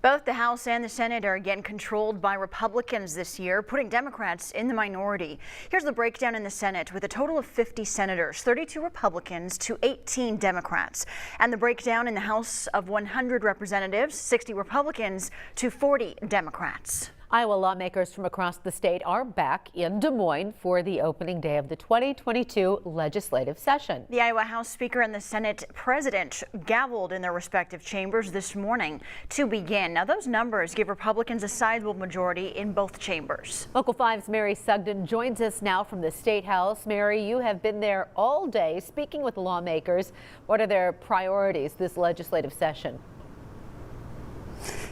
Both the House and the Senate are again controlled by Republicans this year, putting Democrats in the minority. Here's the breakdown in the Senate with a total of 50 senators, 32 Republicans to 18 Democrats. And the breakdown in the House of 100 representatives, 60 Republicans to 40 Democrats. Iowa lawmakers from across the state are back in Des Moines for the opening day of the 2022 legislative session. The Iowa House Speaker and the Senate President gavelled in their respective chambers this morning to begin. Now, those numbers give Republicans a sizable majority in both chambers. Local 5's Mary Sugden joins us now from the State House. Mary, you have been there all day speaking with the lawmakers. What are their priorities this legislative session?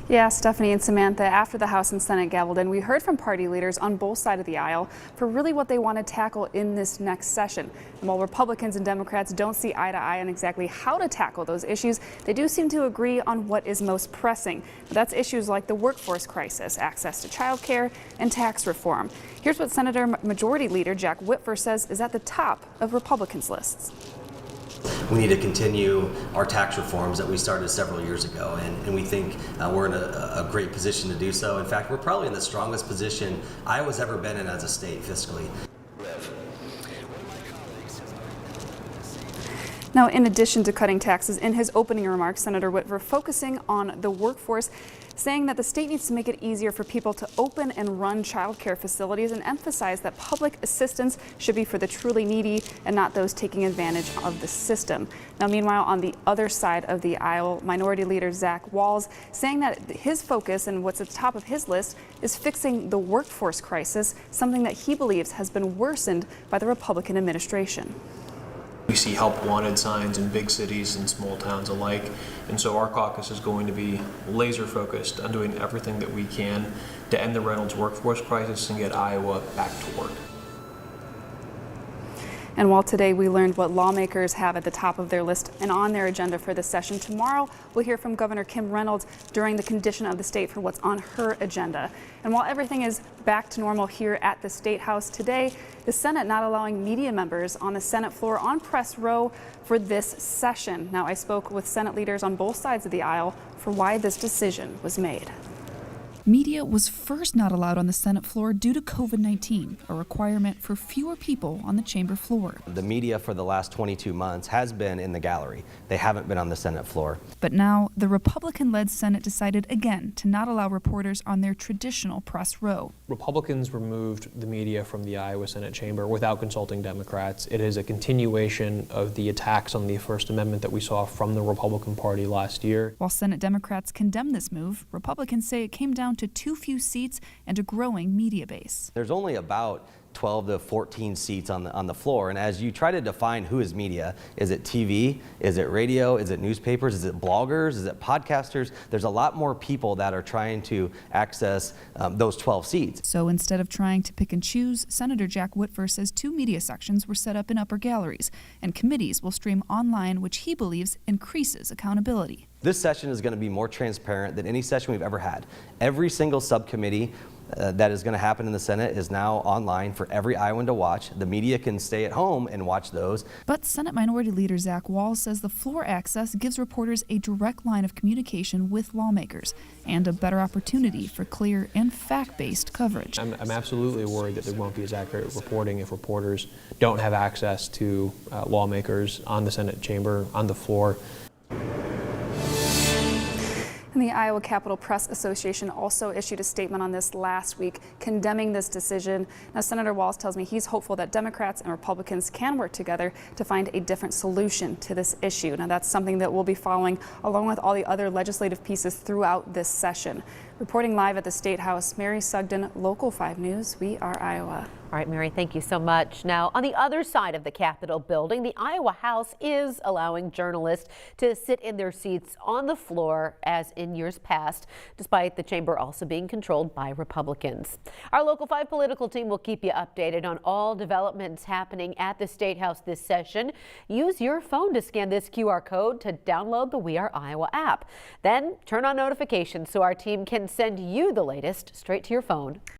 Yeah, Stephanie and Samantha, after the House and Senate gavelled in, we heard from party leaders on both sides of the aisle for really what they want to tackle in this next session. And while Republicans and Democrats don't see eye to eye on exactly how to tackle those issues, they do seem to agree on what is most pressing. That's issues like the workforce crisis, access to child care, and tax reform. Here's what Senator Majority Leader Jack Whitver says is at the top of Republicans' lists. We need to continue our tax reforms that we started several years ago, and we think we're in a great position to do so. In fact, we're probably in the strongest position Iowa's ever been in as a state fiscally. Now, in addition to cutting taxes, in his opening remarks, Senator Whitver focusing on the workforce, saying that the state needs to make it easier for people to open and run child care facilities and emphasize that public assistance should be for the truly needy and not those taking advantage of the system. Now, meanwhile, on the other side of the aisle, Minority Leader Zach Walz saying that his focus and what's at the top of his list is fixing the workforce crisis, something that he believes has been worsened by the Republican administration. We see help wanted signs in big cities and small towns alike, and so our caucus is going to be laser focused on doing everything that we can to end the Reynolds workforce crisis and get Iowa back to work. And while today we learned what lawmakers have at the top of their list and on their agenda for this session, tomorrow we'll hear from Governor Kim Reynolds during the condition of the state for what's on her agenda. And while everything is back to normal here at the State House today, the Senate not allowing media members on the Senate floor on press row for this session. Now, I spoke with Senate leaders on both sides of the aisle for why this decision was made. Media was first not allowed on the Senate floor due to COVID-19, a requirement for fewer people on the chamber floor. The media for the last 22 months has been in the gallery. They haven't been on the Senate floor. But now the Republican-led Senate decided again to not allow reporters on their traditional press row. Republicans removed the media from the Iowa Senate chamber without consulting Democrats. It is a continuation of the attacks on the First Amendment that we saw from the Republican Party last year. While Senate Democrats condemn this move, Republicans say it came down to too few seats and a growing media base. There's only about 12 to 14 seats on the floor, and as you try to define who is media, is it TV, is it radio, is it newspapers, is it bloggers, is it podcasters? There's a lot more people that are trying to access those 12 seats. So instead of trying to pick and choose, Senator Jack Whitver says 2 media sections were set up in upper galleries, and committees will stream online, which he believes increases accountability. This session is going to be more transparent than any session we've ever had. Every single subcommittee that is going to happen in the Senate is now online for every Iowan to watch. The media can stay at home and watch those. But Senate Minority Leader Zach Walz says the floor access gives reporters a direct line of communication with lawmakers and a better opportunity for clear and fact-based coverage. I'm absolutely worried that there won't be as accurate reporting if reporters don't have access to lawmakers on the Senate chamber, on the floor. And the Iowa Capitol Press Association also issued a statement on this last week, condemning this decision. Now, Senator Walz tells me he's hopeful that Democrats and Republicans can work together to find a different solution to this issue. Now, that's something that we'll be following along with all the other legislative pieces throughout this session. Reporting live at the State House, Mary Sugden, Local 5 News. We are Iowa. All right, Mary, thank you so much. Now, on the other side of the Capitol building, the Iowa House is allowing journalists to sit in their seats on the floor as in years past, despite the chamber also being controlled by Republicans. Our Local 5 political team will keep you updated on all developments happening at the State House this session. Use your phone to scan this QR code to download the We Are Iowa app. Then turn on notifications so our team can send you the latest straight to your phone.